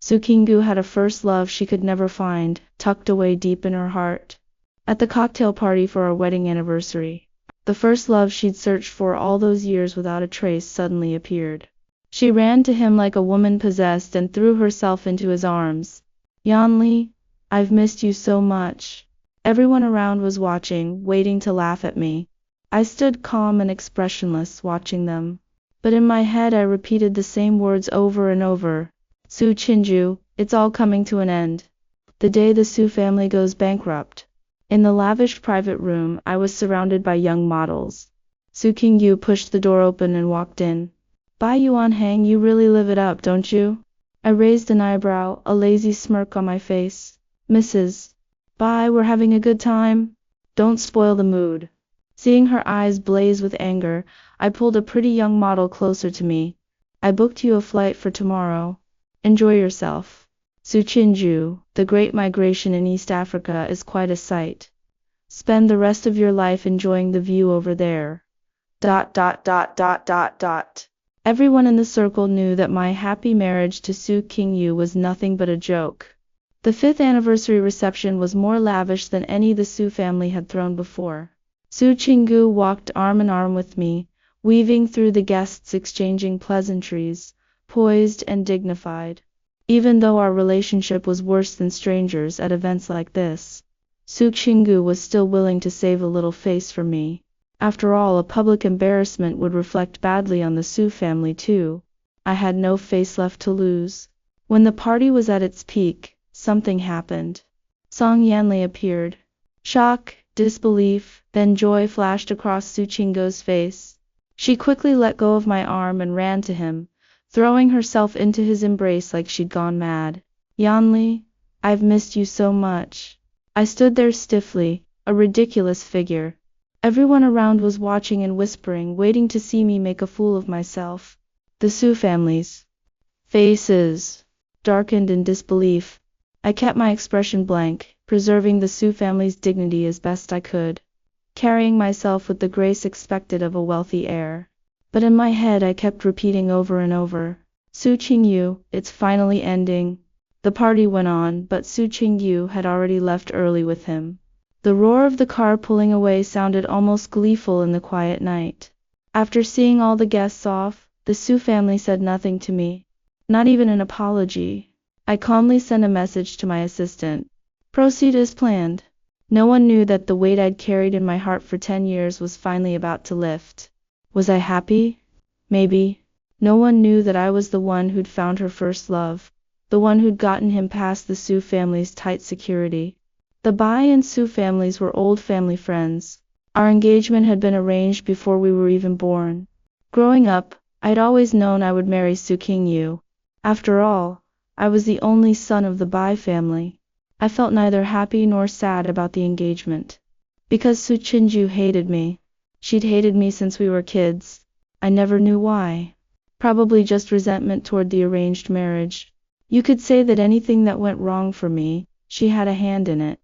Sukingyu had a first love she could never find, tucked away deep in her heart. At the cocktail party for our wedding anniversary, the first love she'd searched for all those years without a trace suddenly appeared. She ran to him like a woman possessed and threw herself into his arms. Yanli, I've missed you so much. Everyone around was watching, waiting to laugh at me. I stood calm and expressionless, watching them. But in my head I repeated the same words over and over. Su Qinju, it's all coming to an end. The day the Su family goes bankrupt. In the lavish private room, I was surrounded by young models. Su Qingyu pushed the door open and walked in. Bai Yuanhang, you really live it up, don't you? I raised an eyebrow, a lazy smirk on my face. Mrs. Bai, we're having a good time. Don't spoil the mood. Seeing her eyes blaze with anger, I pulled a pretty young model closer to me. I booked you a flight for tomorrow. Enjoy yourself. Su Qinju, the Great Migration in East Africa is quite a sight. Spend the rest of your life enjoying the view over there. ... Everyone in the circle knew that my happy marriage to Su Qingyu was nothing but a joke. The 5th anniversary reception was more lavish than any the Su family had thrown before. Su Qingyu walked arm in arm with me, weaving through the guests, exchanging pleasantries, poised and dignified. Even though our relationship was worse than strangers at events like this, Su Qingyu was still willing to save a little face for me. After all, a public embarrassment would reflect badly on the Su family too. I had no face left to lose. When the party was at its peak, something happened. Song Yanli appeared. Shock, disbelief, then joy flashed across Su Qingyu's face. She quickly let go of my arm and ran to him, throwing herself into his embrace like she'd gone mad. Yanli, I've missed you so much. I stood there stiffly, a ridiculous figure. Everyone around was watching and whispering, waiting to see me make a fool of myself. The Su family's faces darkened in disbelief. I kept my expression blank, preserving the Su family's dignity as best I could, carrying myself with the grace expected of a wealthy heir. But in my head I kept repeating over and over, Su Qingyu, it's finally ending. The party went on, but Su Qingyu had already left early with him. The roar of the car pulling away sounded almost gleeful in the quiet night. After seeing all the guests off, the Su family said nothing to me, not even an apology. I calmly sent a message to my assistant. Proceed as planned. No one knew that the weight I'd carried in my heart for 10 years was finally about to lift. Was I happy? Maybe. No one knew that I was the one who'd found her first love, the one who'd gotten him past the Su family's tight security. The Bai and Su families were old family friends. Our engagement had been arranged before we were even born. Growing up, I'd always known I would marry Su Qingyu. After all, I was the only son of the Bai family. I felt neither happy nor sad about the engagement. Because Su Qingyu hated me. She'd hated me since we were kids. I never knew why. Probably just resentment toward the arranged marriage. You could say that anything that went wrong for me, she had a hand in it.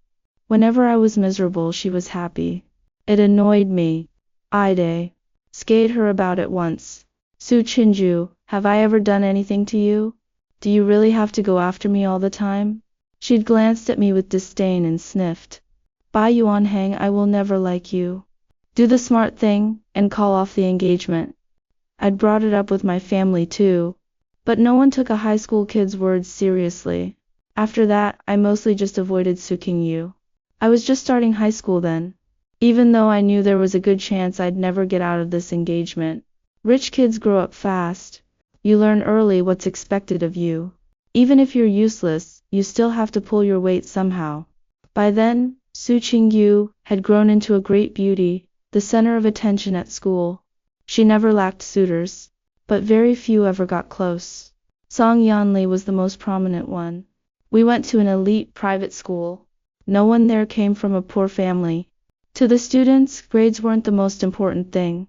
Whenever I was miserable, she was happy. It annoyed me. I'd skate her about it once. Su Qingyu, have I ever done anything to you? Do you really have to go after me all the time? She'd glanced at me with disdain and sniffed. Bai Yuanhang, I will never like you. Do the smart thing, and call off the engagement. I'd brought it up with my family too, but no one took a high school kid's words seriously. After that, I mostly just avoided Su Qingyu. I was just starting high school then. Even though I knew there was a good chance I'd never get out of this engagement. Rich kids grow up fast. You learn early what's expected of you. Even if you're useless, you still have to pull your weight somehow. By then, Su Qingyu had grown into a great beauty, the center of attention at school. She never lacked suitors, but very few ever got close. Song Yanli was the most prominent one. We went to an elite private school. No one there came from a poor family. To the students, grades weren't the most important thing.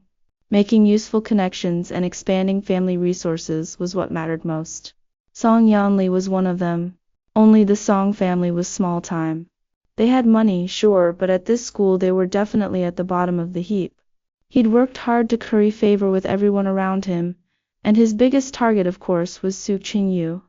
Making useful connections and expanding family resources was what mattered most. Song Yanli was one of them. Only the Song family was small time. They had money, sure, but at this school they were definitely at the bottom of the heap. He'd worked hard to curry favor with everyone around him, and his biggest target, of course, was Su Qingyu.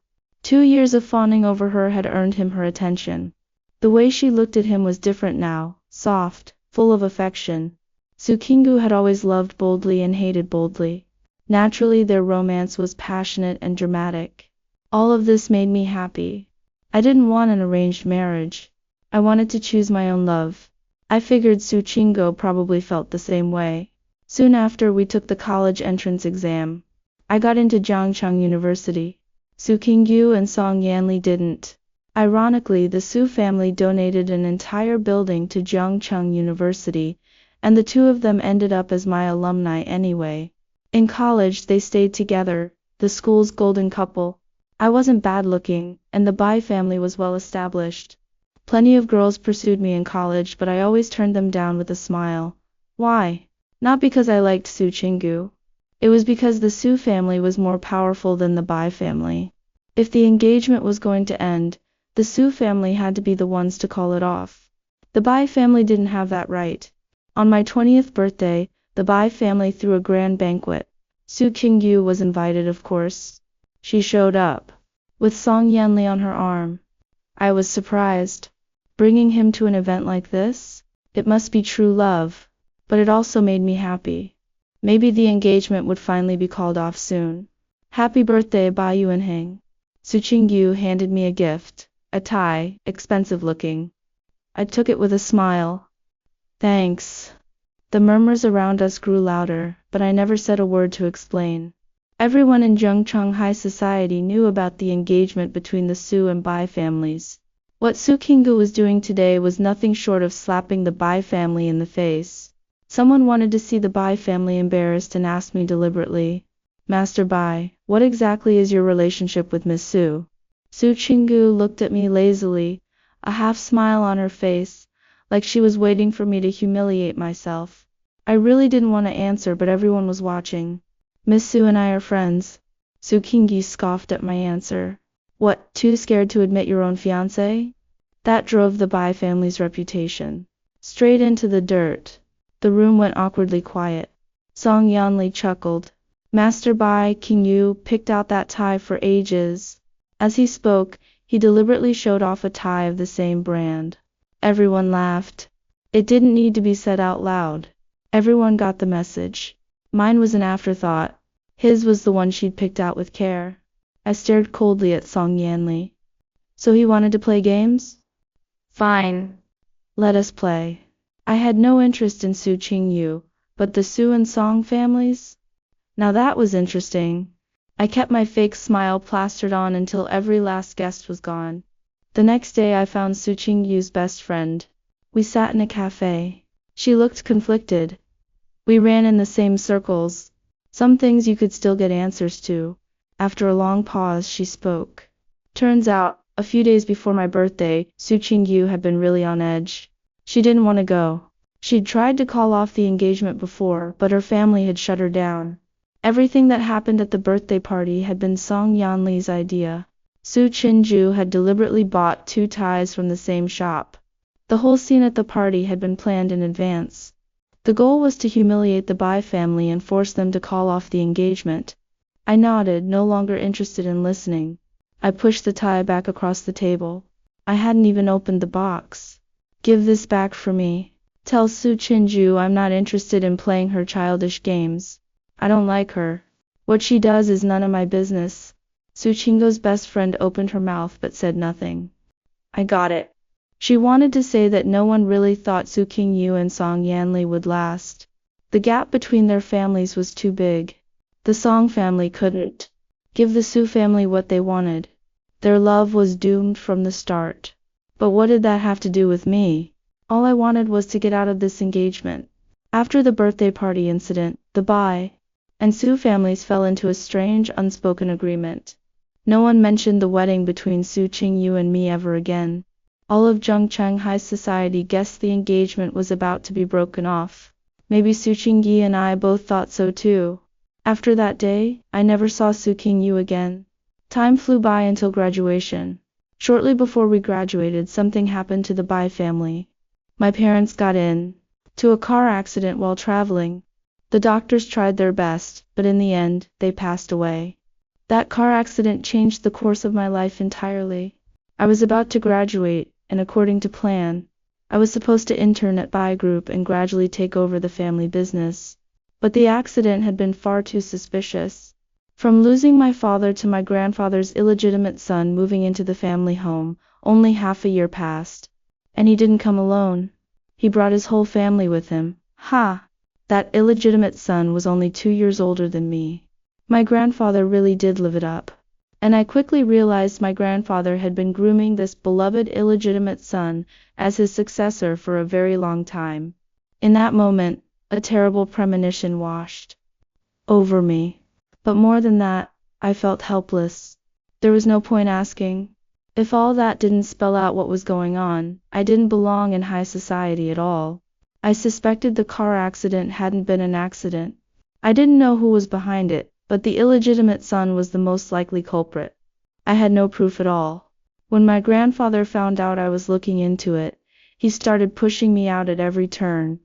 2 years of fawning over her had earned him her attention. The way she looked at him was different now, soft, full of affection. Soo King-gu had always loved boldly and hated boldly. Naturally, their romance was passionate and dramatic. All of this made me happy. I didn't want an arranged marriage. I wanted to choose my own love. I figured Soo King-gu probably felt the same way. Soon after, we took the college entrance exam. I got into Jiangcheng University. Soo King-gu and Song Yanli didn't. Ironically, the Soo family donated an entire building to Jiangcheng University, and the two of them ended up as my alumni anyway. In college, they stayed together, the school's golden couple. I wasn't bad looking, and the Bai family was well established. Plenty of girls pursued me in college, but I always turned them down with a smile. Why? Not because I liked Soo King-gu. It was because the Soo family was more powerful than the Bai family. If the engagement was going to end, the Soo family had to be the ones to call it off. The Bai family didn't have that right. On my 20th birthday, the Bai family threw a grand banquet. Soo King-gu was invited, of course. She showed up, with Song Yanli on her arm. I was surprised. Bringing him to an event like this? It must be true love. But it also made me happy. Maybe the engagement would finally be called off soon. Happy birthday, Bai Yuanheng. Soo King-gu handed me a gift, a tie, expensive looking. I took it with a smile. Thanks. The murmurs around us grew louder, but I never said a word to explain. Everyone in Jiangcheng high society knew about the engagement between the Soo and Bai families. What Soo King-gu was doing today was nothing short of slapping the Bai family in the face. Someone wanted to see the Bai family embarrassed and asked me deliberately, Master Bai, what exactly is your relationship with Miss Soo? Soo King-gu looked at me lazily, a half smile on her face, like she was waiting for me to humiliate myself. I really didn't want to answer, but everyone was watching. Miss Soo and I are friends. Soo King-gu scoffed at my answer. What, too scared to admit your own fiancé? That drove the Bai family's reputation straight into the dirt. The room went awkwardly quiet. Song Yanli chuckled. Master Bai King-gu picked out that tie for ages. As he spoke, he deliberately showed off a tie of the same brand. Everyone laughed. It didn't need to be said out loud. Everyone got the message. Mine was an afterthought. His was the one she'd picked out with care. I stared coldly at Song Yanli. So he wanted to play games? Fine. Let us play. I had no interest in Soo King-gu, but the Soo and Song families? Now that was interesting. I kept my fake smile plastered on until every last guest was gone. The next day I found Soo King-gu's best friend. We sat in a cafe. She looked conflicted. We ran in the same circles. Some things you could still get answers to. After a long pause, she spoke. Turns out, a few days before my birthday, Soo King-gu had been really on edge. She didn't want to go. She'd tried to call off the engagement before, but her family had shut her down. Everything that happened at the birthday party had been Song Yanli's idea. Soo King-gu had deliberately bought 2 ties from the same shop. The whole scene at the party had been planned in advance. The goal was to humiliate the Bai family and force them to call off the engagement. I nodded, no longer interested in listening. I pushed the tie back across the table. I hadn't even opened the box. Give this back for me. Tell Soo King-gu I'm not interested in playing her childish games. I don't like her. What she does is none of my business. Soo King-gu's best friend opened her mouth but said nothing. I got it. She wanted to say that no one really thought Soo King-gu and Song Yanli would last. The gap between their families was too big. The Song family couldn't give the Soo family what they wanted. Their love was doomed from the start. But what did that have to do with me? All I wanted was to get out of this engagement. After the birthday party incident, the Bai and Soo families fell into a strange, unspoken agreement. No one mentioned the wedding between Soo King-gu and me ever again. All of Jiangcheng high society guessed the engagement was about to be broken off. Maybe Soo King-gu and I both thought so too. After that day, I never saw Soo King-gu again. Time flew by until graduation. Shortly before we graduated, something happened to the Bai family. My parents got into a car accident while traveling. The doctors tried their best, but in the end, they passed away. That car accident changed the course of my life entirely. I was about to graduate, and according to plan, I was supposed to intern at Buy Group and gradually take over the family business. But the accident had been far too suspicious. From losing my father to my grandfather's illegitimate son moving into the family home, only half a year passed. And he didn't come alone. He brought his whole family with him. Ha! That illegitimate son was only 2 years older than me. My grandfather really did live it up. And I quickly realized my grandfather had been grooming this beloved illegitimate son as his successor for a very long time. In that moment, a terrible premonition washed over me. But more than that, I felt helpless. There was no point asking. If all that didn't spell out what was going on, I didn't belong in high society at all. I suspected the car accident hadn't been an accident. I didn't know who was behind it, but the illegitimate son was the most likely culprit. I had no proof at all. When my grandfather found out I was looking into it, he started pushing me out at every turn.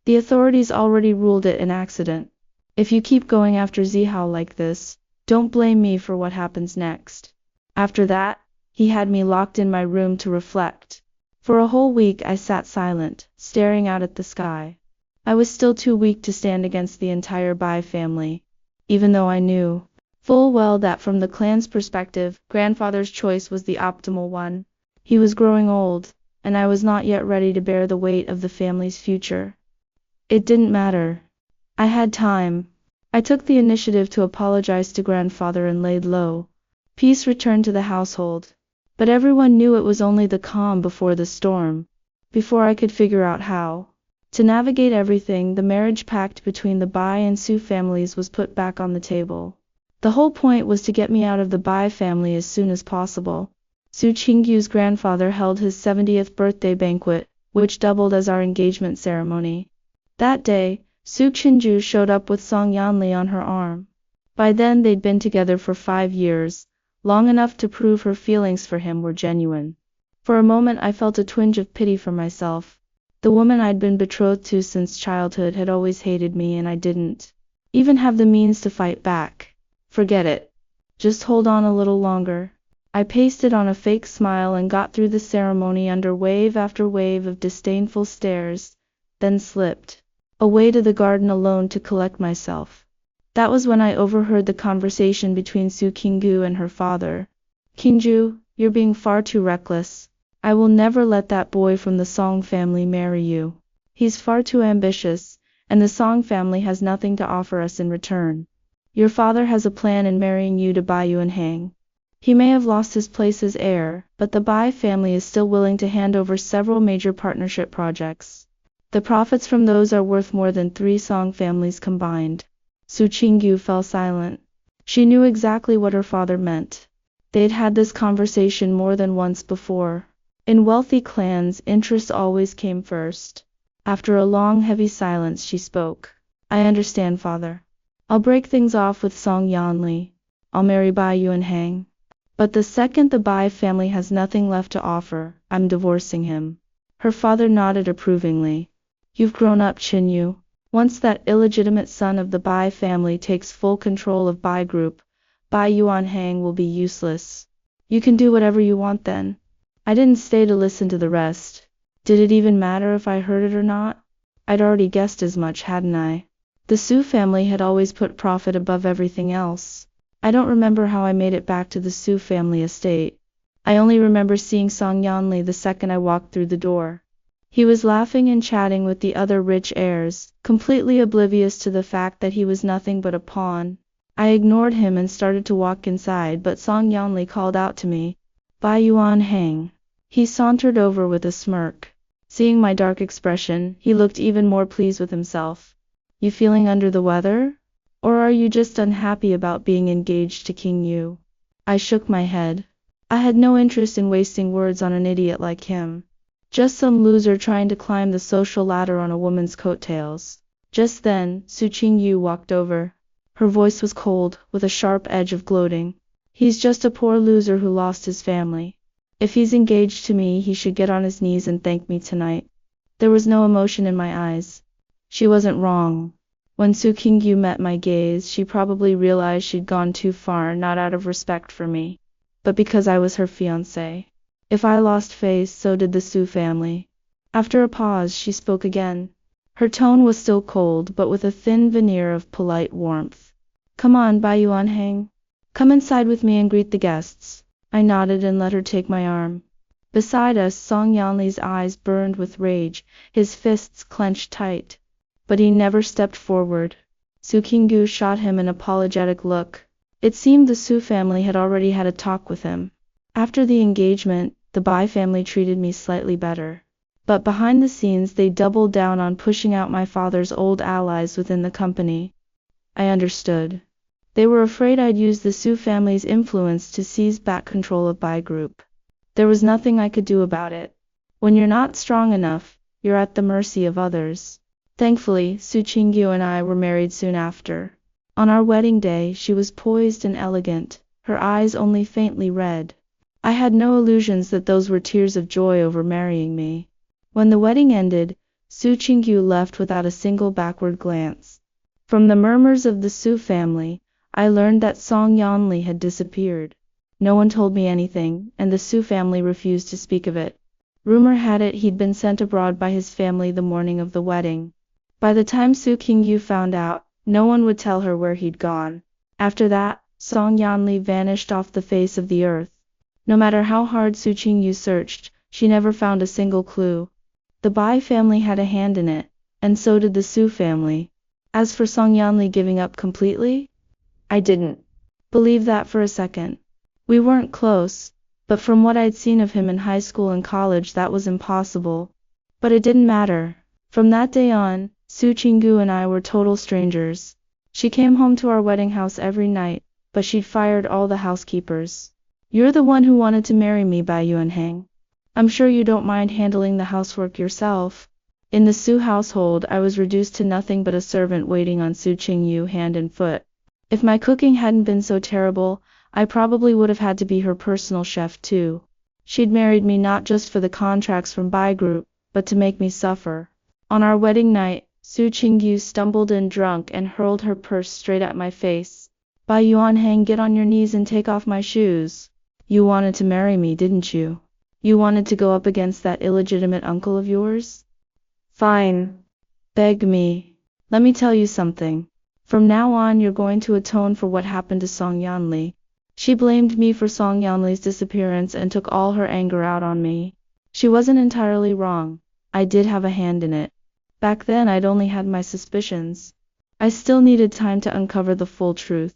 The authorities already ruled it an accident. If you keep going after Zihao like this, don't blame me for what happens next. After that, he had me locked in my room to reflect. For a whole week I sat silent, staring out at the sky. I was still too weak to stand against the entire Bai family, even though I knew full well that from the clan's perspective, grandfather's choice was the optimal one. He was growing old, and I was not yet ready to bear the weight of the family's future. It didn't matter. I had time. I took the initiative to apologize to grandfather and laid low. Peace returned to the household. But everyone knew it was only the calm before the storm. Before I could figure out how to navigate everything, the marriage pact between the Bai and Su families was put back on the table. The whole point was to get me out of the Bai family as soon as possible. Su Qingyu's grandfather held his 70th birthday banquet, which doubled as our engagement ceremony. That day, Su Qingyu showed up with Song Yanli on her arm. By then they'd been together for 5 years, long enough to prove her feelings for him were genuine. For a moment I felt a twinge of pity for myself. The woman I'd been betrothed to since childhood had always hated me, and I didn't even have the means to fight back. Forget it. Just hold on a little longer. I pasted on a fake smile and got through the ceremony under wave after wave of disdainful stares, then slipped away to the garden alone to collect myself. That was when I overheard the conversation between Su Qingyu and her father. Qingyu, you're being far too reckless. I will never let that boy from the Song family marry you. He's far too ambitious, and the Song family has nothing to offer us in return. Your father has a plan in marrying you to Bai Yuanhang. He may have lost his place as heir, but the Bai family is still willing to hand over several major partnership projects. The profits from those are worth more than 3 Song families combined. Su Qingyu fell silent. She knew exactly what her father meant. They'd had this conversation more than once before. In wealthy clans, interest always came first. After a long, heavy silence, she spoke. I understand, father. I'll break things off with Song Yanli. I'll marry Bai Yuanhang. But the second the Bai family has nothing left to offer, I'm divorcing him. Her father nodded approvingly. You've grown up, Qinyu. Once that illegitimate son of the Bai family takes full control of Bai Group, Bai Yuanhang will be useless. You can do whatever you want then. I didn't stay to listen to the rest. Did it even matter if I heard it or not? I'd already guessed as much, hadn't I? The Su family had always put profit above everything else. I don't remember how I made it back to the Su family estate. I only remember seeing Song Yanli the second I walked through the door. He was laughing and chatting with the other rich heirs, completely oblivious to the fact that he was nothing but a pawn. I ignored him and started to walk inside, but Song Yanli called out to me, Bai Yuanhang. He sauntered over with a smirk. Seeing my dark expression, he looked even more pleased with himself. You feeling under the weather? Or are you just unhappy about being engaged to King Yu? I shook my head. I had no interest in wasting words on an idiot like him. Just some loser trying to climb the social ladder on a woman's coattails. Just then, Su Qingyu walked over. Her voice was cold, with a sharp edge of gloating. He's just a poor loser who lost his family. If he's engaged to me, he should get on his knees and thank me tonight. There was no emotion in my eyes. She wasn't wrong. When Su Qingyu met my gaze, she probably realized she'd gone too far, not out of respect for me, but because I was her fiancé. If I lost face, so did the Su family. After a pause, she spoke again. Her tone was still cold, but with a thin veneer of polite warmth. Come on, Bai Yuanheng. Come inside with me and greet the guests. I nodded and let her take my arm. Beside us, Song Yanli's eyes burned with rage, his fists clenched tight. But he never stepped forward. Su Qingyu shot him an apologetic look. It seemed the Su family had already had a talk with him. After the engagement, the Bai family treated me slightly better. But behind the scenes they doubled down on pushing out my father's old allies within the company. I understood. They were afraid I'd use the Su family's influence to seize back control of Bai Group. There was nothing I could do about it. When you're not strong enough, you're at the mercy of others. Thankfully, Su Qingyu and I were married soon after. On our wedding day, she was poised and elegant, her eyes only faintly red. I had no illusions that those were tears of joy over marrying me. When the wedding ended, Su Qingyu left without a single backward glance. From the murmurs of the Su family, I learned that Song Yanli had disappeared. No one told me anything, and the Su family refused to speak of it. Rumor had it he'd been sent abroad by his family the morning of the wedding. By the time Su Qingyu found out, no one would tell her where he'd gone. After that, Song Yanli vanished off the face of the earth. No matter how hard Su Qingyu searched, she never found a single clue. The Bai family had a hand in it, and so did the Su family. As for Song Yanli giving up completely, I didn't believe that for a second. We weren't close, but from what I'd seen of him in high school and college, that was impossible. But it didn't matter. From that day on, Su Qingyu and I were total strangers. She came home to our wedding house every night, but she'd fired all the housekeepers. You're the one who wanted to marry me, Bai Yuanheng. I'm sure you don't mind handling the housework yourself. In the Su household, I was reduced to nothing but a servant waiting on Su Qingyu hand and foot. If my cooking hadn't been so terrible, I probably would have had to be her personal chef too. She'd married me not just for the contracts from Bai Group, but to make me suffer. On our wedding night, Su Qingyu stumbled in drunk and hurled her purse straight at my face. Bai Yuanheng, get on your knees and take off my shoes. You wanted to marry me, didn't you? You wanted to go up against that illegitimate uncle of yours? Fine. Beg me. Let me tell you something. From now on, you're going to atone for what happened to Song Yanli. She blamed me for Song Yanli's disappearance and took all her anger out on me. She wasn't entirely wrong. I did have a hand in it. Back then, I'd only had my suspicions. I still needed time to uncover the full truth.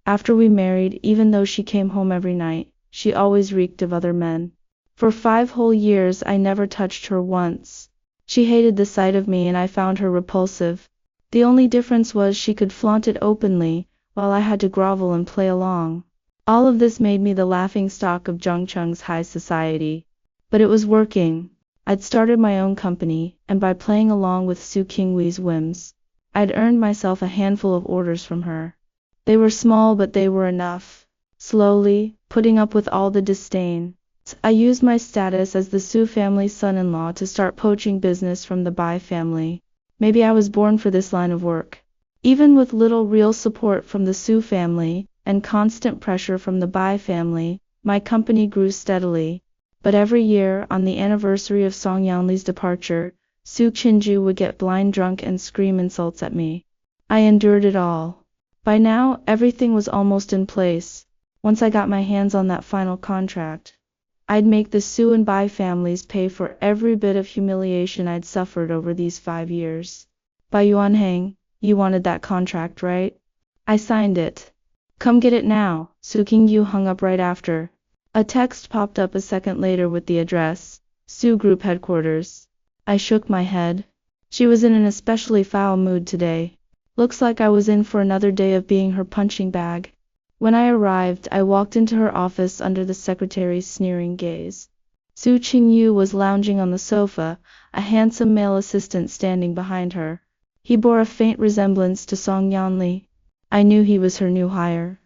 After we married, even though she came home every night, she always reeked of other men. For 5 whole years, I never touched her once. She hated the sight of me and I found her repulsive. The only difference was she could flaunt it openly, while I had to grovel and play along. All of this made me the laughingstock of Zhongcheng's high society. But it was working. I'd started my own company, and by playing along with Su Qingyu's whims, I'd earned myself a handful of orders from her. They were small, but they were enough. Slowly, putting up with all the disdain, I used my status as the Su family's son-in-law to start poaching business from the Bai family. Maybe I was born for this line of work. Even with little real support from the Su family, and constant pressure from the Bai family, my company grew steadily. But every year, on the anniversary of Song Yanli's departure, Su Qingyu would get blind drunk and scream insults at me. I endured it all. By now, everything was almost in place. Once I got my hands on that final contract, I'd make the Su and Bai families pay for every bit of humiliation I'd suffered over these 5 years. Bai Yuanheng, you wanted that contract, right? I signed it. Come get it now. Su Qingyu hung up right after. A text popped up a second later with the address, Su Group Headquarters. I shook my head. She was in an especially foul mood today. Looks like I was in for another day of being her punching bag. When I arrived, I walked into her office under the secretary's sneering gaze. Su Qingyu was lounging on the sofa, a handsome male assistant standing behind her. He bore a faint resemblance to Song Yanli. I knew he was her new hire.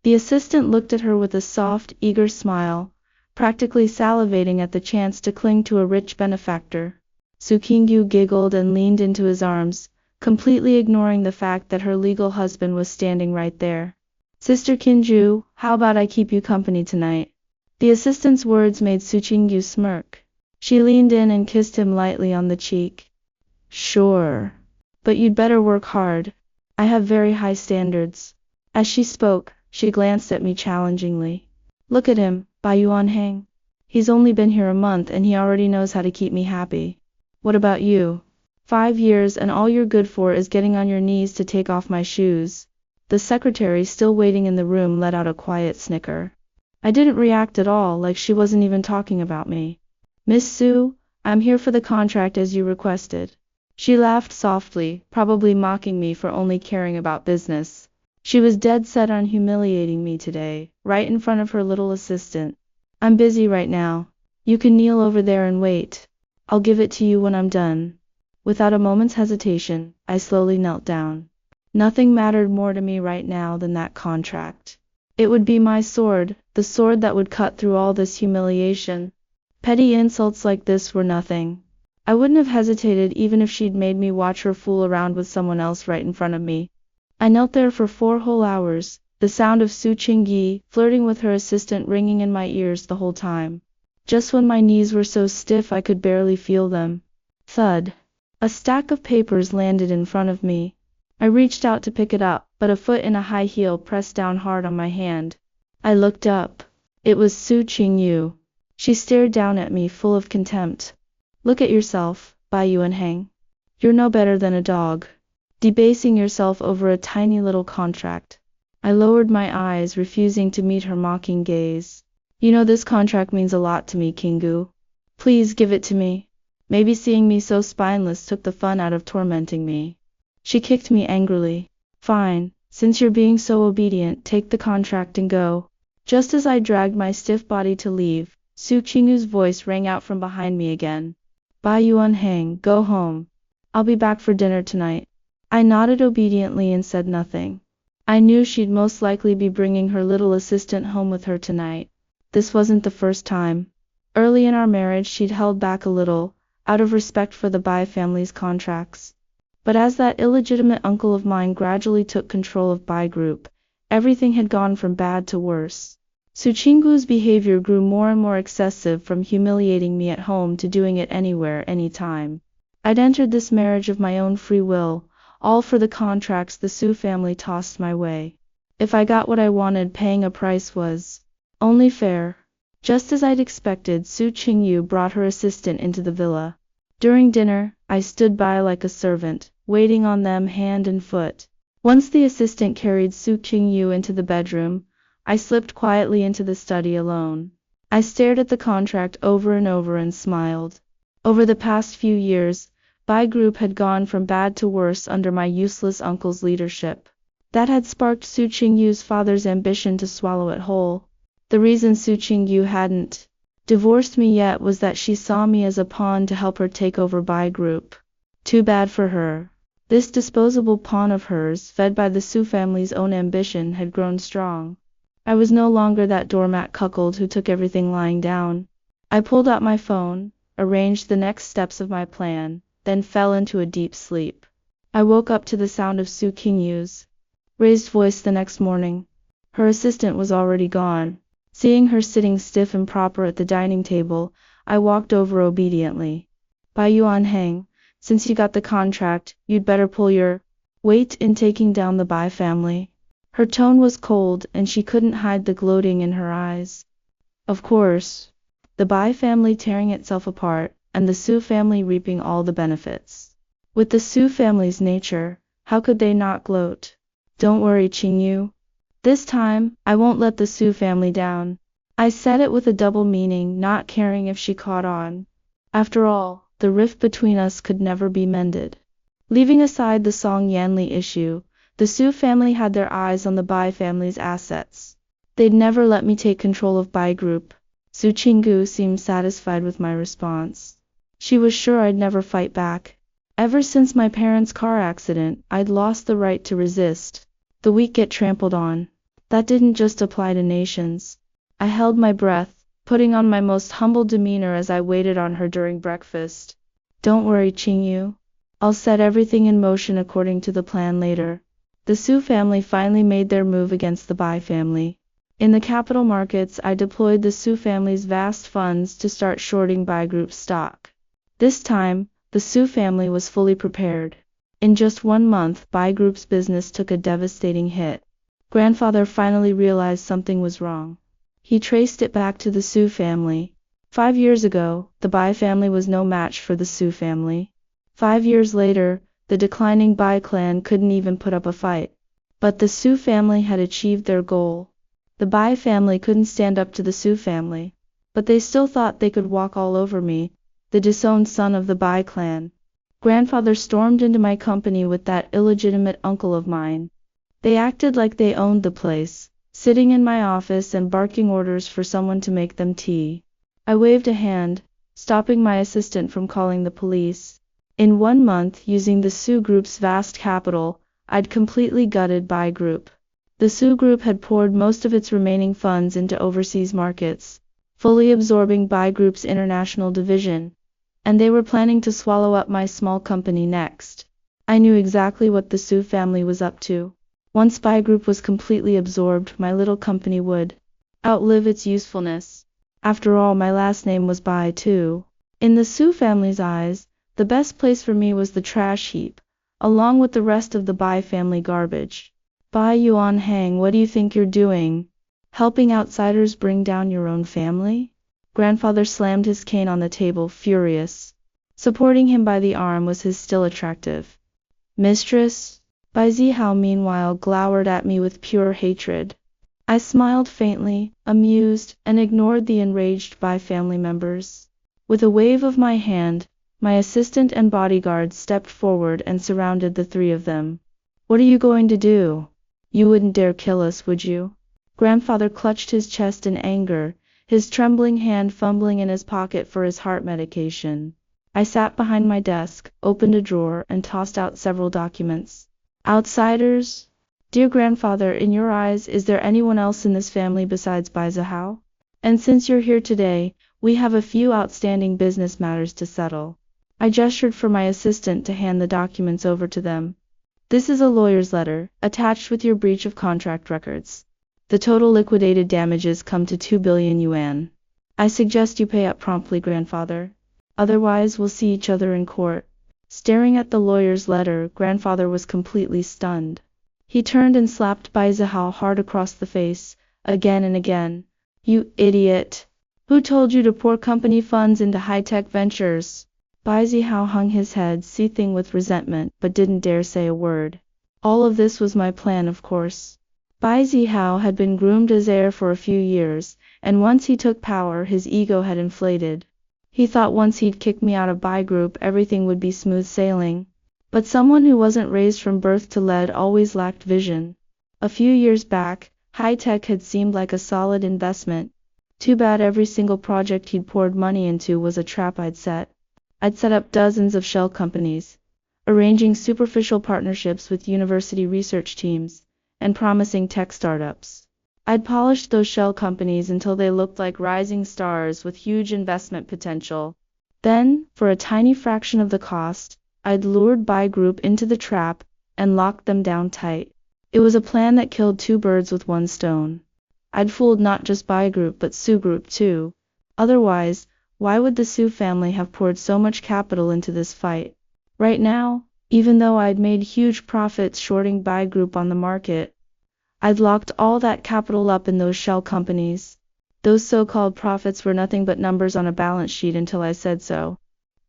The assistant looked at her with a soft, eager smile, practically salivating at the chance to cling to a rich benefactor. Su Qingyu giggled and leaned into his arms, completely ignoring the fact that her legal husband was standing right there. Sister Kinju, how about I keep you company tonight? The assistant's words made Su Qingyu smirk. She leaned in and kissed him lightly on the cheek. Sure. But you'd better work hard. I have very high standards. As she spoke, she glanced at me challengingly. Look at him, Bai Yuanhang. He's only been here a month and he already knows how to keep me happy. What about you? 5 years and all you're good for is getting on your knees to take off my shoes. The secretary, still waiting in the room, let out a quiet snicker. I didn't react at all, like she wasn't even talking about me. Miss Su, I'm here for the contract as you requested. She laughed softly, probably mocking me for only caring about business. She was dead set on humiliating me today, right in front of her little assistant. I'm busy right now. You can kneel over there and wait. I'll give it to you when I'm done. Without a moment's hesitation, I slowly knelt down. Nothing mattered more to me right now than that contract. It would be my sword, the sword that would cut through all this humiliation. Petty insults like this were nothing. I wouldn't have hesitated even if she'd made me watch her fool around with someone else right in front of me. I knelt there for 4 whole hours, the sound of Su Qingyi flirting with her assistant ringing in my ears the whole time. Just when my knees were so stiff I could barely feel them. Thud. A stack of papers landed in front of me. I reached out to pick it up, but a foot in a high heel pressed down hard on my hand. I looked up. It was Su Qingyu. She stared down at me full of contempt. Look at yourself, Bai Yuanhang. You're no better than a dog. Debasing yourself over a tiny little contract. I lowered my eyes, refusing to meet her mocking gaze. You know this contract means a lot to me, Kingu. Please give it to me. Maybe seeing me so spineless took the fun out of tormenting me. She kicked me angrily. Fine, since you're being so obedient, take the contract and go. Just as I dragged my stiff body to leave, Su Qingyu's voice rang out from behind me again. Bai Yuanhang, go home. I'll be back for dinner tonight. I nodded obediently and said nothing. I knew she'd most likely be bringing her little assistant home with her tonight. This wasn't the first time. Early in our marriage she'd held back a little, out of respect for the Bai family's contracts. But as that illegitimate uncle of mine gradually took control of Bai Group, everything had gone from bad to worse. Su Qingyu's behavior grew more and more excessive, from humiliating me at home to doing it anywhere, anytime. I'd entered this marriage of my own free will, all for the contracts the Su family tossed my way. If I got what I wanted, paying a price was only fair. Just as I'd expected, Su Qingyu brought her assistant into the villa. During dinner, I stood by like a servant, waiting on them hand and foot. Once the assistant carried Su Qingyu into the bedroom, I slipped quietly into the study alone. I stared at the contract over and over and smiled. Over the past few years, Bai Group had gone from bad to worse under my useless uncle's leadership. That had sparked Su Qingyu's father's ambition to swallow it whole. The reason Su Qingyu hadn't divorced me yet was that she saw me as a pawn to help her take over Bai Group. Too bad for her. This disposable pawn of hers, fed by the Su family's own ambition, had grown strong. I was no longer that doormat cuckold who took everything lying down. I pulled out my phone, arranged the next steps of my plan, then fell into a deep sleep. I woke up to the sound of Su Qingyu's raised voice the next morning. Her assistant was already gone. Seeing her sitting stiff and proper at the dining table, I walked over obediently. Bai Yuanhang, since you got the contract, you'd better pull your weight in taking down the Bai family. Her tone was cold, and she couldn't hide the gloating in her eyes. Of course. The Bai family tearing itself apart, and the Su family reaping all the benefits. With the Su family's nature, how could they not gloat? Don't worry, Qingyu. This time, I won't let the Su family down. I said it with a double meaning, not caring if she caught on. After all, the rift between us could never be mended. Leaving aside the Song Yanli issue, the Su family had their eyes on the Bai family's assets. They'd never let me take control of Bai Group. Su Qingyu seemed satisfied with my response. She was sure I'd never fight back. Ever since my parents' car accident, I'd lost the right to resist. The weak get trampled on. That didn't just apply to nations. I held my breath, putting on my most humble demeanor as I waited on her during breakfast. Don't worry, Qingyu. I'll set everything in motion according to the plan later. The Su family finally made their move against the Bai family. In the capital markets, I deployed the Su family's vast funds to start shorting Bai Group's stock. This time, the Su family was fully prepared. In just 1 month, Bai Group's business took a devastating hit. Grandfather finally realized something was wrong. He traced it back to the Su family. 5 years ago, the Bai family was no match for the Su family. 5 years later, the declining Bai clan couldn't even put up a fight. But the Su family had achieved their goal. The Bai family couldn't stand up to the Su family. But they still thought they could walk all over me, the disowned son of the Bai clan. Grandfather stormed into my company with that illegitimate uncle of mine. They acted like they owned the place, sitting in my office and barking orders for someone to make them tea. I waved a hand, stopping my assistant from calling the police. In 1 month, using the Su Group's vast capital, I'd completely gutted Bai Group. The Su Group had poured most of its remaining funds into overseas markets, fully absorbing Bai Group's international division, and they were planning to swallow up my small company next. I knew exactly what the Su family was up to. Once Bai Group was completely absorbed, my little company would outlive its usefulness. After all, my last name was Bai too. In the Su family's eyes, the best place for me was the trash heap, along with the rest of the Bai family garbage. Bai Yuan Hang, what do you think you're doing? Helping outsiders bring down your own family? Grandfather slammed his cane on the table, furious. Supporting him by the arm was his still attractive mistress. Bai Zihao meanwhile glowered at me with pure hatred. I smiled faintly, amused, and ignored the enraged Bai family members. With a wave of my hand, my assistant and bodyguards stepped forward and surrounded the 3 of them. What are you going to do? You wouldn't dare kill us, would you? Grandfather clutched his chest in anger, his trembling hand fumbling in his pocket for his heart medication. I sat behind my desk, opened a drawer, and tossed out several documents. Outsiders? Dear grandfather, in your eyes, is there anyone else in this family besides Bai Zihao? And since you're here today, we have a few outstanding business matters to settle. I gestured for my assistant to hand the documents over to them. This is a lawyer's letter, attached with your breach of contract records. The total liquidated damages come to 2 billion yuan. I suggest you pay up promptly, grandfather. Otherwise, we'll see each other in court. Staring at the lawyer's letter, grandfather was completely stunned. He turned and slapped Bai Zihao hard across the face, again and again. You idiot! Who told you to pour company funds into high-tech ventures? Bai Zihao hung his head, seething with resentment, but didn't dare say a word. All of this was my plan, of course. Bai Zihao had been groomed as heir for a few years, and once he took power, his ego had inflated. He thought once he'd kick me out of Bai Group, everything would be smooth sailing. But someone who wasn't raised from birth to lead always lacked vision. A few years back, high-tech had seemed like a solid investment. Too bad every single project he'd poured money into was a trap I'd set. I'd set up dozens of shell companies, arranging superficial partnerships with university research teams, and promising tech startups. I'd polished those shell companies until they looked like rising stars with huge investment potential. Then, for a tiny fraction of the cost, I'd lured Bai Group into the trap and locked them down tight. It was a plan that killed 2 birds with 1 stone. I'd fooled not just Bai Group but Su Group too. Otherwise, why would the Su family have poured so much capital into this fight? Right now, even though I'd made huge profits shorting Bai Group on the market, I'd locked all that capital up in those shell companies. Those so-called profits were nothing but numbers on a balance sheet until I said so.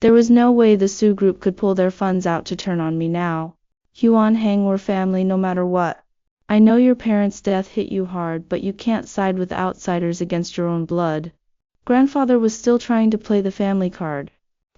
There was no way the Su Group could pull their funds out to turn on me now. Yuan Hang were family no matter what. I know your parents' death hit you hard, but you can't side with outsiders against your own blood. Grandfather was still trying to play the family card.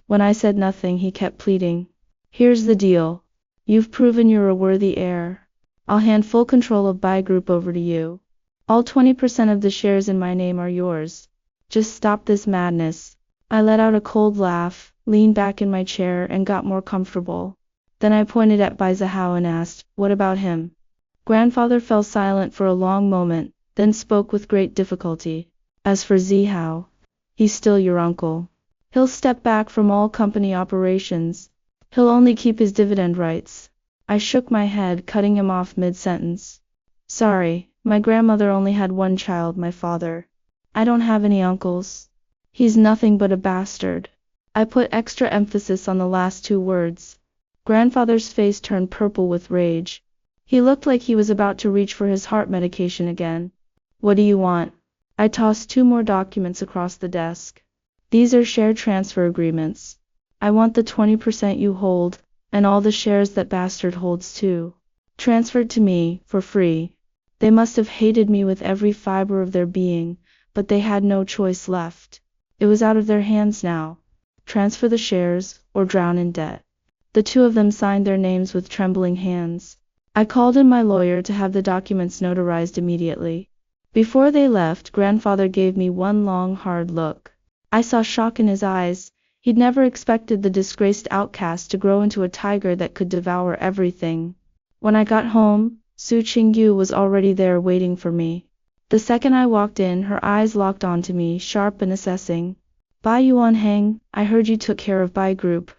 When I said nothing, he kept pleading. Here's the deal. You've proven you're a worthy heir. I'll hand full control of Bai Group over to you. All 20% of the shares in my name are yours. Just stop this madness. I let out a cold laugh, leaned back in my chair, and got more comfortable. Then I pointed at Bai Zihao and asked, what about him? Grandfather fell silent for a long moment, then spoke with great difficulty. As for Zihao, he's still your uncle. He'll step back from all company operations. He'll only keep his dividend rights. I shook my head, cutting him off mid-sentence. Sorry, my grandmother only had one child, my father. I don't have any uncles. He's nothing but a bastard. I put extra emphasis on the last two words. Grandfather's face turned purple with rage. He looked like he was about to reach for his heart medication again. What do you want? I tossed two more documents across the desk. These are share transfer agreements. I want the 20% you hold, and all the shares that bastard holds too. Transferred to me, for free. They must have hated me with every fiber of their being, but they had no choice left. It was out of their hands now. Transfer the shares, or drown in debt. The two of them signed their names with trembling hands. I called in my lawyer to have the documents notarized immediately. Before they left, Grandfather gave me one long, hard look. I saw shock in his eyes. He'd never expected the disgraced outcast to grow into a tiger that could devour everything. When I got home, Su Qingyu was already there waiting for me. The second I walked in, her eyes locked onto me, sharp and assessing. Bai Yuanheng, I heard you took care of Bai Group.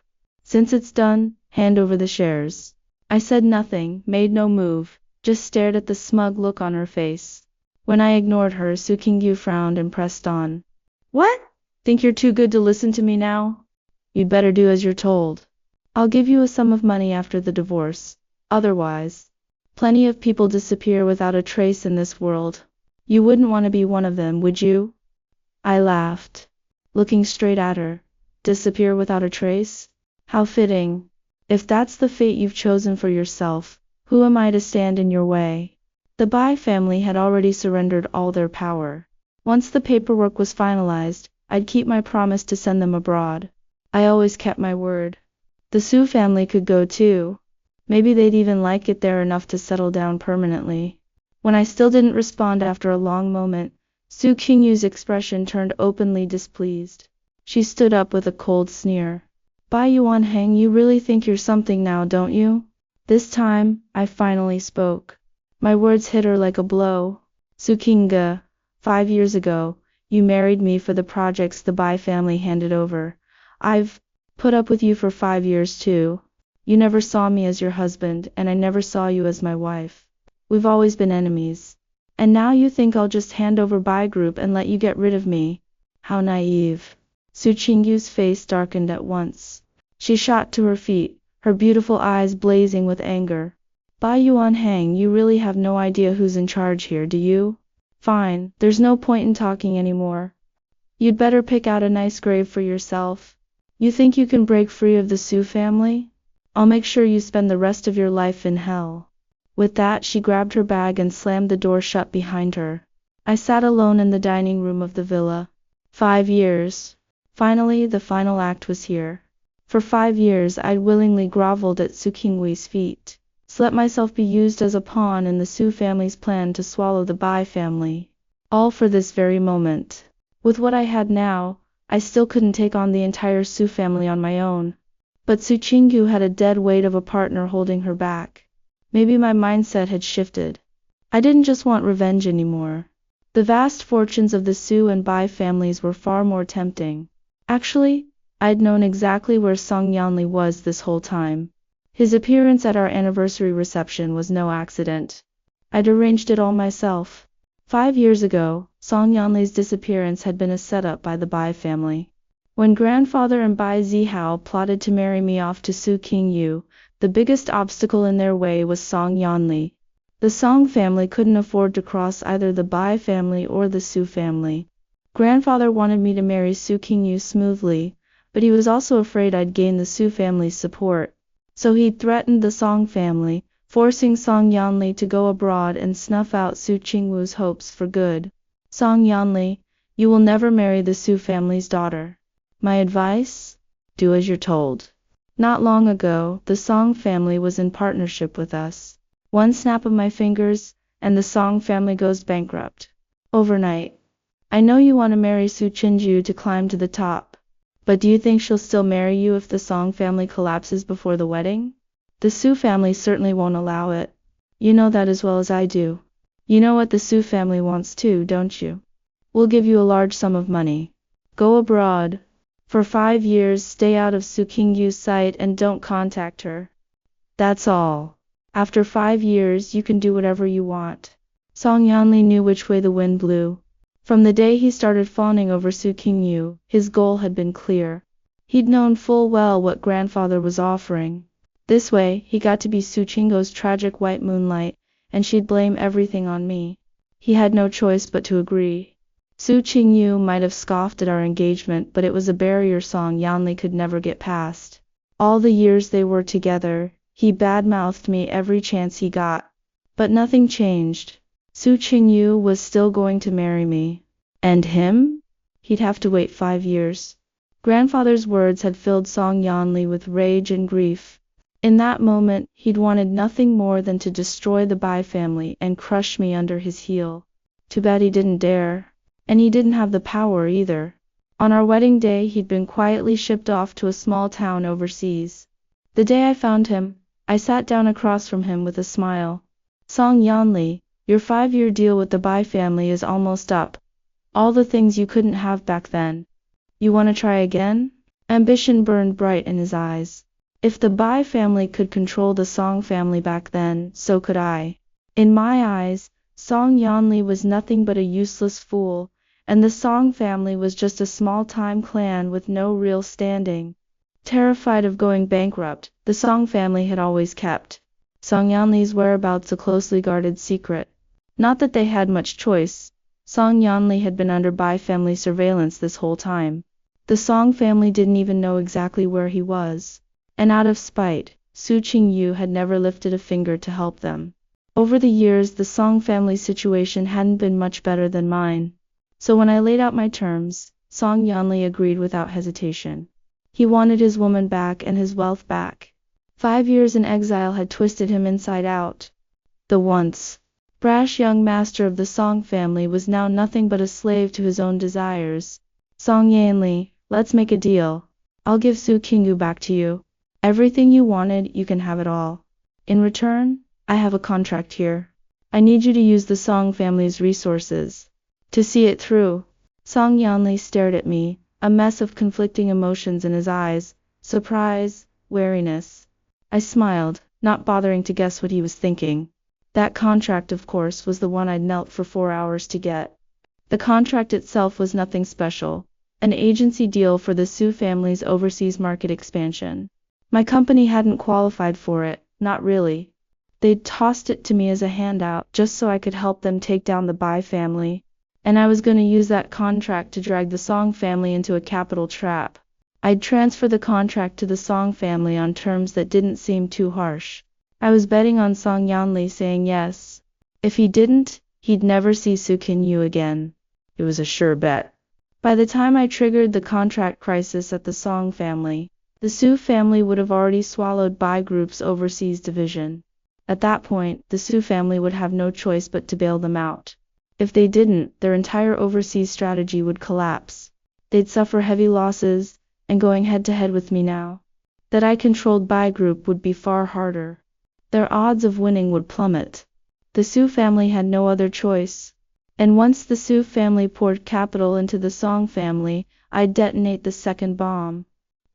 Since it's done, hand over the shares. I said nothing, made no move, just stared at the smug look on her face. When I ignored her, Su Qingyu frowned and pressed on. What? Think you're too good to listen to me now? You'd better do as you're told. I'll give you a sum of money after the divorce. Otherwise, plenty of people disappear without a trace in this world. You wouldn't want to be one of them, would you? I laughed, looking straight at her. Disappear without a trace? How fitting. If that's the fate you've chosen for yourself, who am I to stand in your way? The Bai family had already surrendered all their power. Once the paperwork was finalized, I'd keep my promise to send them abroad. I always kept my word. The Su family could go too. Maybe they'd even like it there enough to settle down permanently. When I still didn't respond after a long moment, Su Qingyu's expression turned openly displeased. She stood up with a cold sneer. Bai Yuanheng, you really think you're something now, don't you? This time, I finally spoke. My words hit her like a blow. Su Qingge, 5 years ago, you married me for the projects the Bai family handed over. I've put up with you for 5 years too. You never saw me as your husband, and I never saw you as my wife. We've always been enemies. And now you think I'll just hand over Bai Group and let you get rid of me? How naive. Su Qingyu's face darkened at once. She shot to her feet, her beautiful eyes blazing with anger. Bai Yuanheng, you really have no idea who's in charge here, do you? Fine, there's no point in talking anymore. You'd better pick out a nice grave for yourself. You think you can break free of the Su family? I'll make sure you spend the rest of your life in hell. With that, she grabbed her bag and slammed the door shut behind her. I sat alone in the dining room of the villa. 5 years. Finally, the final act was here. For 5 years, I'd willingly groveled at Su Qingwe's feet. Let myself be used as a pawn in the Su family's plan to swallow the Bai family. All for this very moment. With what I had now, I still couldn't take on the entire Su family on my own. But Su Qingyu had a dead weight of a partner holding her back. Maybe my mindset had shifted. I didn't just want revenge anymore. The vast fortunes of the Su and Bai families were far more tempting. Actually, I'd known exactly where Song Yanli was this whole time. His appearance at our anniversary reception was no accident. I'd arranged it all myself. 5 years ago, Song Yanli's disappearance had been a setup by the Bai family. When Grandfather and Bai Zihao plotted to marry me off to Su Qingyu, the biggest obstacle in their way was Song Yanli. The Song family couldn't afford to cross either the Bai family or the Su family. Grandfather wanted me to marry Su Qingyu smoothly, but he was also afraid I'd gain the Su family's support. So he'd threatened the Song family, forcing Song Yanli to go abroad and snuff out Su Qingwu's hopes for good. Song Yanli, you will never marry the Su family's daughter. My advice? Do as you're told. Not long ago, the Song family was in partnership with us. One snap of my fingers, and the Song family goes bankrupt. Overnight. I know you want to marry Su Qingyu to climb to the top. But do you think she'll still marry you if the Song family collapses before the wedding? The Su family certainly won't allow it. You know that as well as I do. You know what the Su family wants too, don't you? We'll give you a large sum of money. Go abroad. For 5 years, stay out of Su Qingyu's sight and don't contact her. That's all. After 5 years, you can do whatever you want. Song Yanli knew which way the wind blew. From the day he started fawning over Su Qingyu, his goal had been clear. He'd known full well what grandfather was offering. This way, he got to be Su Qingguo's tragic white moonlight, and she'd blame everything on me. He had no choice but to agree. Su Qingyu might have scoffed at our engagement, but it was a barrier Song Yanli could never get past. All the years they were together, he badmouthed me every chance he got. But nothing changed. Su Qingyu was still going to marry me. And him? He'd have to wait 5 years. Grandfather's words had filled Song Yanli with rage and grief. In that moment, he'd wanted nothing more than to destroy the Bai family and crush me under his heel. Too bad he didn't dare. And he didn't have the power either. On our wedding day, he'd been quietly shipped off to a small town overseas. The day I found him, I sat down across from him with a smile. Song Yanli, your 5-year deal with the Bai family is almost up. All the things you couldn't have back then. You want to try again? Ambition burned bright in his eyes. If the Bai family could control the Song family back then, so could I. In my eyes, Song Yanli was nothing but a useless fool, and the Song family was just a small-time clan with no real standing. Terrified of going bankrupt, the Song family had always kept Song Yanli's whereabouts a closely guarded secret. Not that they had much choice. Song Yanli had been under Bai family surveillance this whole time. The Song family didn't even know exactly where he was. And out of spite, Su Qingyu had never lifted a finger to help them. Over the years, the Song family's situation hadn't been much better than mine. So when I laid out my terms, Song Yanli agreed without hesitation. He wanted his woman back and his wealth back. 5 years in exile had twisted him inside out. The once brash young master of the Song family was now nothing but a slave to his own desires. Song Yanli, let's make a deal. I'll give Su Qingyu back to you. Everything you wanted, you can have it all. In return, I have a contract here. I need you to use the Song family's resources. To see it through. Song Yanli stared at me, a mess of conflicting emotions in his eyes, surprise, wariness. I smiled, not bothering to guess what he was thinking. That contract, of course, was the one I'd knelt for 4 hours to get. The contract itself was nothing special. An agency deal for the Su family's overseas market expansion. My company hadn't qualified for it, not really. They'd tossed it to me as a handout, just so I could help them take down the Bai family. And I was going to use that contract to drag the Song family into a capital trap. I'd transfer the contract to the Song family on terms that didn't seem too harsh. I was betting on Song Yanli saying yes. If he didn't, he'd never see Su Qingyu again. It was a sure bet. By the time I triggered the contract crisis at the Song family, the Su family would have already swallowed Bai Group's overseas division. At that point, the Su family would have no choice but to bail them out. If they didn't, their entire overseas strategy would collapse. They'd suffer heavy losses, and going head-to-head with me now, that I controlled Bai Group would be far harder. Their odds of winning would plummet. The Su family had no other choice. And once the Su family poured capital into the Song family, I'd detonate the second bomb.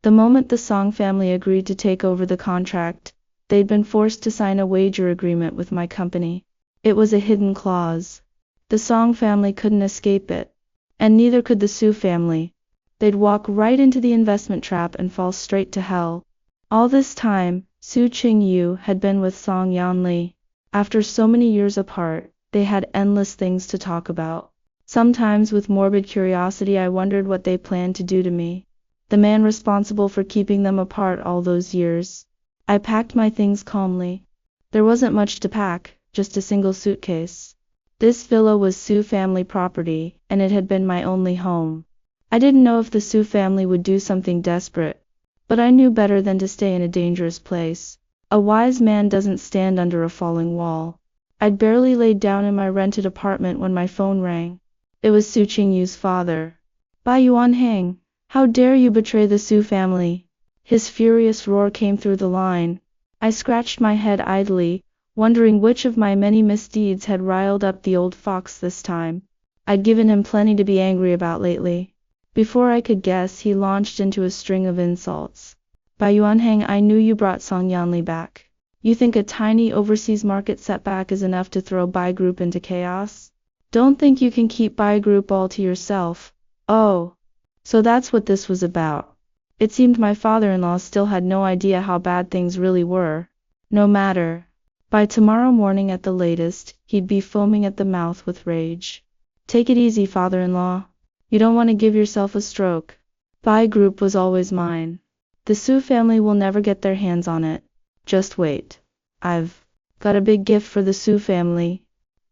The moment the Song family agreed to take over the contract, they'd been forced to sign a wager agreement with my company. It was a hidden clause. The Song family couldn't escape it. And neither could the Su family. They'd walk right into the investment trap and fall straight to hell. All this time, Su Qingyu had been with Song Yanli. After so many years apart, they had endless things to talk about. Sometimes with morbid curiosity I wondered what they planned to do to me. The man responsible for keeping them apart all those years. I packed my things calmly. There wasn't much to pack, just a single suitcase. This villa was Su family property, and it had been my only home. I didn't know if the Su family would do something desperate, but I knew better than to stay in a dangerous place. A wise man doesn't stand under a falling wall. I'd barely laid down in my rented apartment when my phone rang. It was Su Qingyu's father. Bai Yuanhang, how dare you betray the Su family? His furious roar came through the line. I scratched my head idly, wondering which of my many misdeeds had riled up the old fox this time. I'd given him plenty to be angry about lately. Before I could guess, he launched into a string of insults. Bai Yuanhang, I knew you brought Song Yanli back. You think a tiny overseas market setback is enough to throw Bai Group into chaos? Don't think you can keep Bai Group all to yourself. Oh, so that's what this was about. It seemed my father-in-law still had no idea how bad things really were. No matter. By tomorrow morning at the latest, he'd be foaming at the mouth with rage. Take it easy, father-in-law. You don't want to give yourself a stroke. Bai Group was always mine. The Su family will never get their hands on it. Just wait. I've got a big gift for the Su family.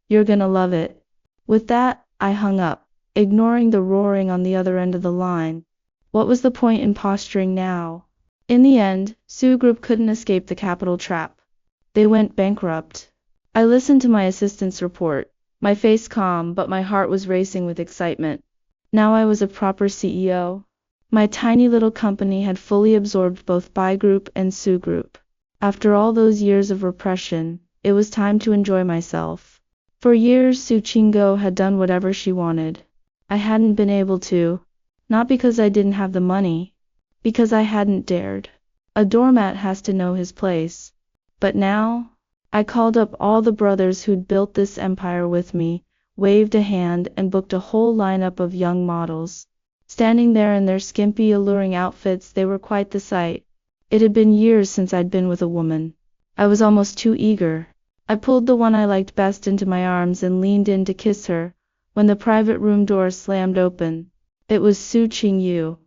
You're gonna love it. With that, I hung up, ignoring the roaring on the other end of the line. What was the point in posturing now? In the end, Su Group couldn't escape the capital trap. They went bankrupt. I listened to my assistant's report, my face calm, but my heart was racing with excitement. Now I was a proper CEO. My tiny little company had fully absorbed both Bai Group and Su Group. After all those years of repression, it was time to enjoy myself. For years, Su Qinggo had done whatever she wanted. I hadn't been able to. Not because I didn't have the money. Because I hadn't dared. A doormat has to know his place. But now, I called up all the brothers who'd built this empire with me, waved a hand, and booked a whole lineup of young models. Standing there in their skimpy, alluring outfits, they were quite the sight. It had been years since I'd been with a woman. I was almost too eager. I pulled the one I liked best into my arms and leaned in to kiss her, when the private room door slammed open. It was Su Qingyu.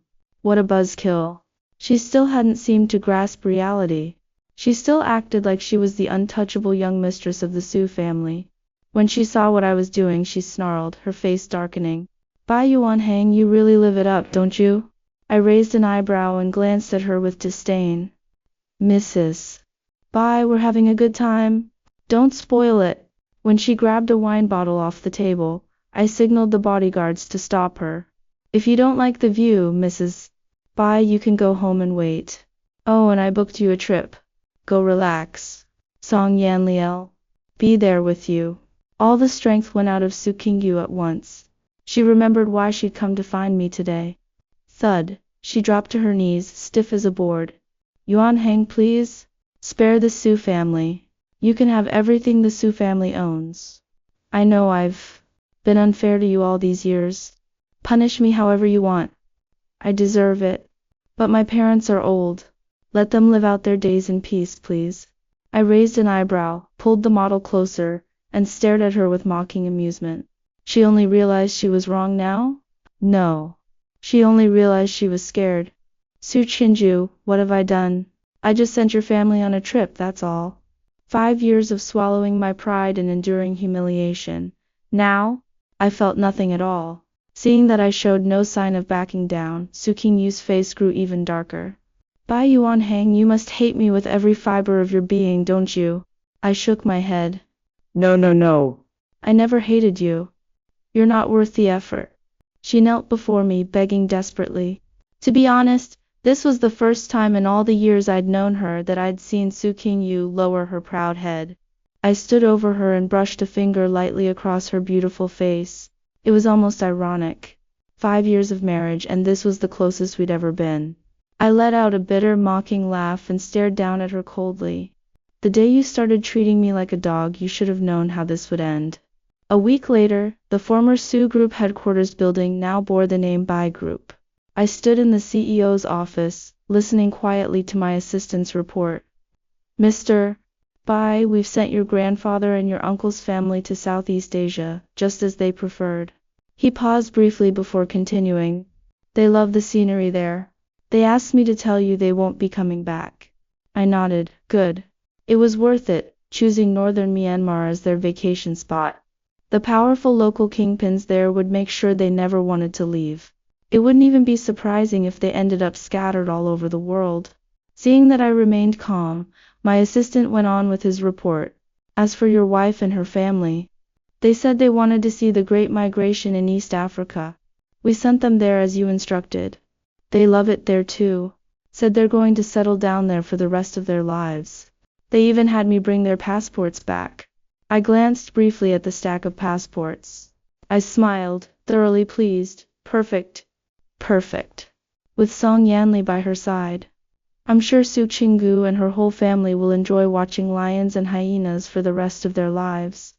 What a buzzkill. She still hadn't seemed to grasp reality. She still acted like she was the untouchable young mistress of the Su family. When she saw what I was doing, she snarled, her face darkening. Bai Yuanhang, you really live it up, don't you? I raised an eyebrow and glanced at her with disdain. Mrs. Bai, we're having a good time. Don't spoil it. When she grabbed a wine bottle off the table, I signaled the bodyguards to stop her. If you don't like the view, Mrs. Bai, you can go home and wait. Oh, and I booked you a trip. Go relax. Song Yanliel. Be there with you. All the strength went out of Su Qingyu at once. She remembered why she'd come to find me today. Thud. She dropped to her knees, stiff as a board. Yuanhang, please. Spare the Su family. You can have everything the Su family owns. I know I've been unfair to you all these years. Punish me however you want. I deserve it. But my parents are old. Let them live out their days in peace, please. I raised an eyebrow, pulled the model closer, and stared at her with mocking amusement. She only realized she was wrong now? No. She only realized she was scared. Su Qingyu, what have I done? I just sent your family on a trip, that's all. 5 years of swallowing my pride and enduring humiliation. Now, I felt nothing at all. Seeing that I showed no sign of backing down, Su Qingyu's face grew even darker. Bai Yuanhang, you must hate me with every fiber of your being, don't you? I shook my head. No. I never hated you. You're not worth the effort. She knelt before me, begging desperately. To be honest, this was the first time in all the years I'd known her that I'd seen Su Qingyu lower her proud head. I stood over her and brushed a finger lightly across her beautiful face. It was almost ironic. 5 years of marriage, and this was the closest we'd ever been. I let out a bitter, mocking laugh and stared down at her coldly. The day you started treating me like a dog, you should have known how this would end. A week later, the former Su Group headquarters building now bore the name Bai Group. I stood in the CEO's office, listening quietly to my assistant's report. Mr. Bai, we've sent your grandfather and your uncle's family to Southeast Asia, just as they preferred. He paused briefly before continuing. They love the scenery there. They asked me to tell you they won't be coming back. I nodded. Good. It was worth it, choosing northern Myanmar as their vacation spot. The powerful local kingpins there would make sure they never wanted to leave. It wouldn't even be surprising if they ended up scattered all over the world. Seeing that I remained calm, my assistant went on with his report. As for your wife and her family, they said they wanted to see the Great Migration in East Africa. We sent them there as you instructed. They love it there too. Said they're going to settle down there for the rest of their lives. They even had me bring their passports back. I glanced briefly at the stack of passports. I smiled, thoroughly pleased. Perfect. Perfect. With Song Yanli by her side. I'm sure Su Qinggu and her whole family will enjoy watching lions and hyenas for the rest of their lives.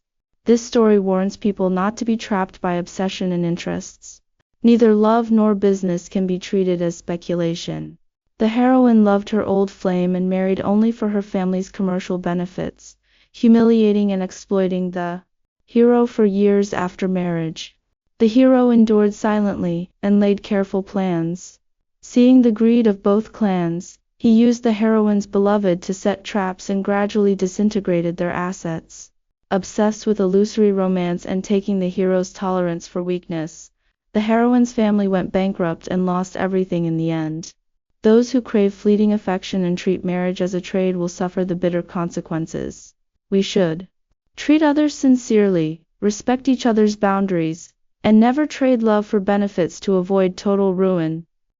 This story warns people not to be trapped by obsession and interests. Neither love nor business can be treated as speculation. The heroine loved her old flame and married only for her family's commercial benefits, humiliating and exploiting the hero for years after marriage. The hero endured silently and laid careful plans. Seeing the greed of both clans, he used the heroine's beloved to set traps and gradually disintegrated their assets. Obsessed with illusory romance and taking the hero's tolerance for weakness, the heroine's family went bankrupt and lost everything in the end. Those who crave fleeting affection and treat marriage as a trade will suffer the bitter consequences. We should treat others sincerely, respect each other's boundaries, and never trade love for benefits to avoid total ruin.